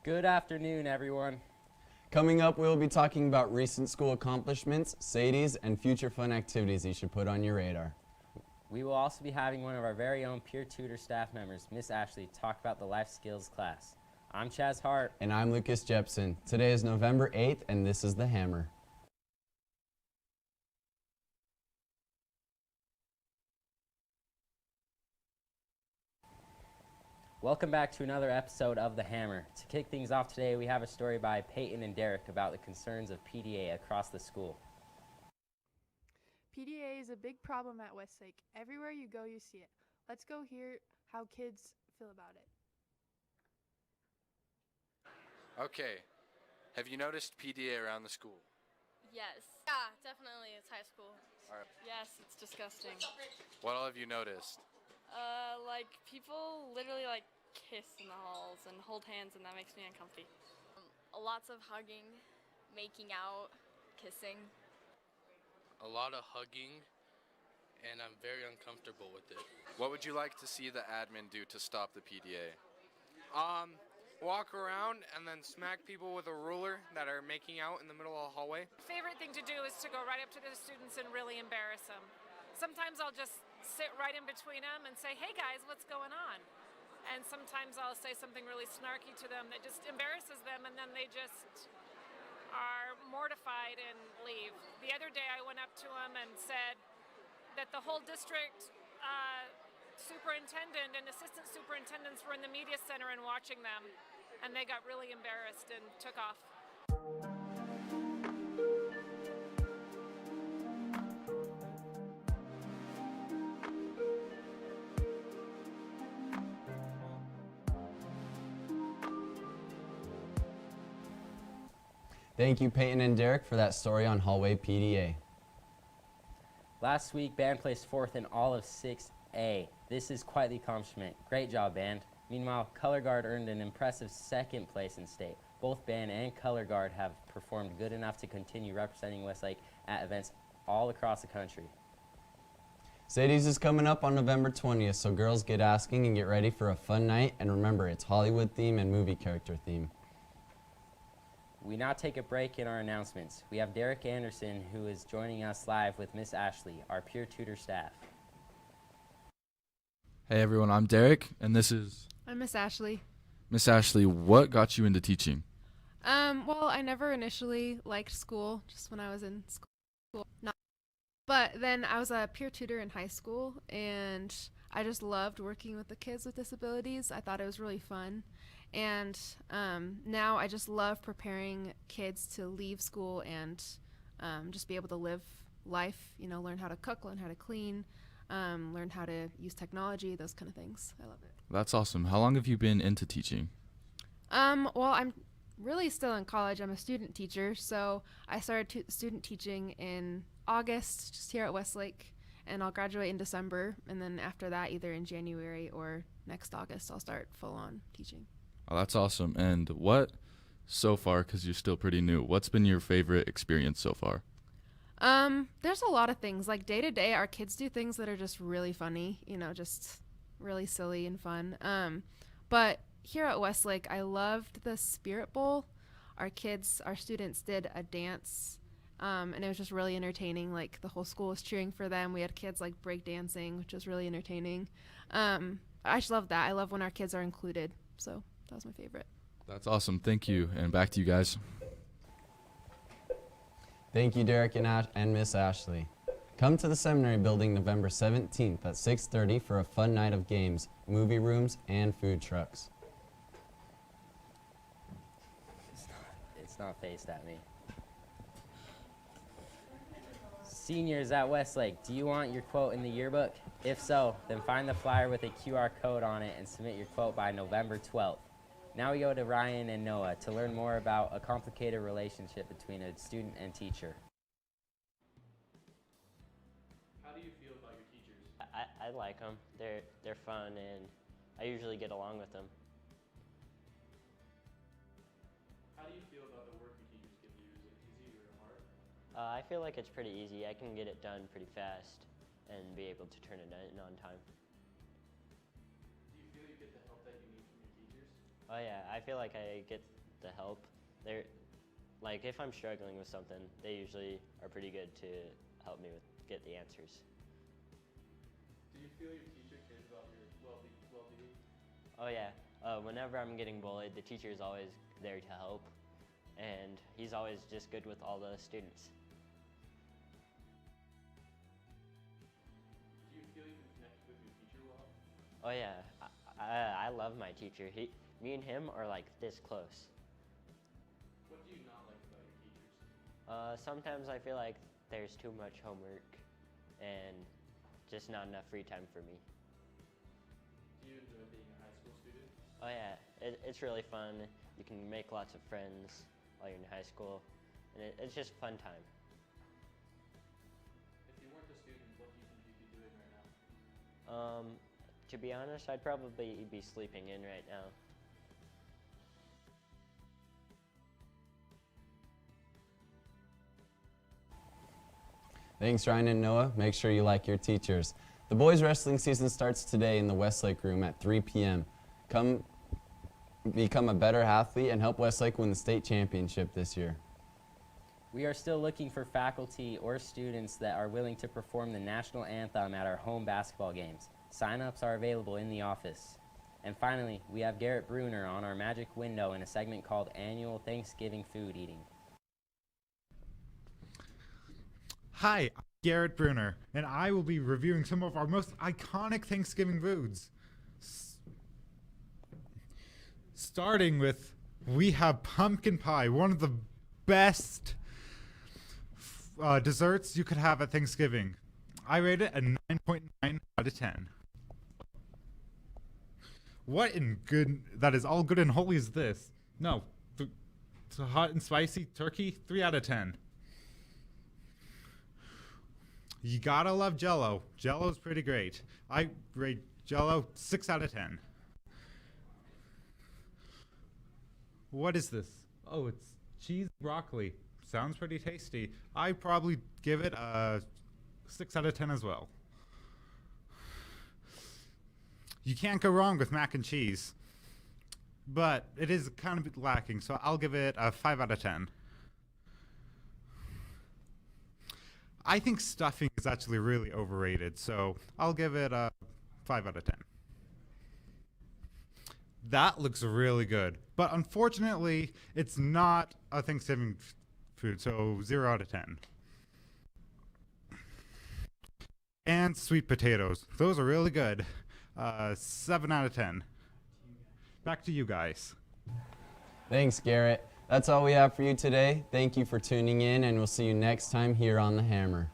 Good afternoon, everyone. Coming up, we'll be talking about recent school accomplishments, SATs, and future fun activities you should put on your radar. We will also be having one of our very own peer tutor staff members, Miss Ashley, talk about the life skills class. I'm Chaz Hart. And I'm Lucas Jepson. Today is November 8th, and this is The Hammer. Welcome back to another episode of The Hammer. To kick things off today, we have a story by Peyton and Derek about the concerns of PDA across the school. PDA is a big problem at Westlake. Everywhere you go, you see it. Let's go hear how kids feel about it. Okay, have you noticed PDA around the school? Yes. Yeah, definitely. It's high school. All right. Yes, it's disgusting. What all have you noticed? Like people literally like kiss in the halls and hold hands, and that makes me uncomfy. Lots of hugging, making out, kissing. A lot of hugging, and I'm very uncomfortable with it. What would you like to see the admin do to stop the PDA? Walk around and then smack people with a ruler that are making out in the middle of the hallway. Favorite thing to do is to go right up to the students and really embarrass them. Sometimes I'll just sit right in between them and say, hey guys, what's going on? And sometimes I'll say something really snarky to them that just embarrasses them, and then they just are mortified and leave. The other day I went up to them and said that the whole district superintendent and assistant superintendents were in the media center and watching them, and they got really embarrassed and took off. Thank you, Peyton and Derek, for that story on Hallway PDA. Last week, band placed fourth in all of 6A. This is quite the accomplishment. Great job, band. Meanwhile, Color Guard earned an impressive second place in state. Both band and Color Guard have performed good enough to continue representing Westlake at events all across the country. SATs is coming up on November 20th, so girls, get asking and get ready for a fun night. And remember, it's Hollywood theme and movie character theme. We now take a break in our announcements. We have Derek Anderson, who is joining us live with Miss Ashley, our peer tutor staff. Hey everyone, I'm Derek, and this is... I'm Miss Ashley. Miss Ashley, what got you into teaching? Well, I never initially liked school, just when I was in school. But then I was a peer tutor in high school, and I just loved working with the kids with disabilities. I thought it was really fun. And now I just love preparing kids to leave school and just be able to live life, you know, learn how to cook, learn how to clean, learn how to use technology, those kind of things. I love it. That's awesome. How long have you been into teaching? Well, I'm really still in college. I'm a student teacher, so I started student teaching in August, just here at Westlake, and I'll graduate in December, and then after that, either in January or next August, I'll start full-on teaching. Oh, that's awesome. And what, so far, because you're still pretty new, what's been your favorite experience so far? There's a lot of things. Like day to day, our kids do things that are just really funny, you know, just really silly and fun. But here at Westlake, I loved the Spirit Bowl. Our students did a dance, and it was just really entertaining. Like the whole school was cheering for them. We had kids like break dancing, which was really entertaining. I just love that. I love when our kids are included. So that was my favorite. That's awesome. Thank you. And back to you guys. Thank you, Derek and Miss Ashley. Come to the seminary building November 17th at 6:30 for a fun night of games, movie rooms, and food trucks. It's not faced at me. Seniors at Westlake, do you want your quote in the yearbook? If so, then find the flyer with a QR code on it and submit your quote by November 12th. Now we go to Ryan and Noah to learn more about a complicated relationship between a student and teacher. How do you feel about your teachers? I like them. They're fun, and I usually get along with them. How do you feel about the work your teachers give you? Is it easy or hard? I feel like it's pretty easy. I can get it done pretty fast and be able to turn it in on time. Do you feel you get the help that you need from your teachers? Oh yeah, I feel like I get the help. They're like if I'm struggling with something, they usually are pretty good to help me with get the answers. Do you feel your teacher cares about your well-being? Oh yeah, whenever I'm getting bullied, the teacher is always there to help, and he's always just good with all the students. Do you feel you can connect with your teacher well? Oh yeah, I love my teacher. Me and him are like this close. What do you not like about your teachers? Sometimes I feel like there's too much homework and just not enough free time for me. Do you enjoy being a high school student? Oh yeah, it's really fun. You can make lots of friends while you're in high school, and it's just a fun time. If you weren't a student, what do you think you'd be doing right now? To be honest, I'd probably be sleeping in right now. Thanks, Ryan and Noah. Make sure you like your teachers. The boys wrestling season starts today in the Westlake room at 3 p.m. Come become a better athlete and help Westlake win the state championship this year. We are still looking for faculty or students that are willing to perform the national anthem at our home basketball games. Sign-ups are available in the office. And finally, we have Garrett Bruner on our magic window in a segment called Annual Thanksgiving Food Eating. Hi, I'm Garrett Bruner, and I will be reviewing some of our most iconic Thanksgiving foods. Starting with, we have pumpkin pie, one of the best desserts you could have at Thanksgiving. I rate it a 9.9 out of 10. What in good, that is all good and holy is this? No, the hot and spicy turkey, 3 out of 10. You gotta love Jell-O. Jell-O's pretty great. I rate Jell-O 6 out of 10. What is this? Oh, it's cheese broccoli. Sounds pretty tasty. I probably give it a 6 out of 10 as well. You can't go wrong with mac and cheese, but it is kind of lacking, so I'll give it a 5 out of 10. I think stuffing is actually really overrated, so I'll give it a 5 out of 10. That looks really good, but unfortunately, it's not a Thanksgiving food, so 0 out of 10. And sweet potatoes. Those are really good. 7 out of 10. Back to you guys. Thanks, Garrett. That's all we have for you today. Thank you for tuning in, and we'll see you next time here on The Hammer.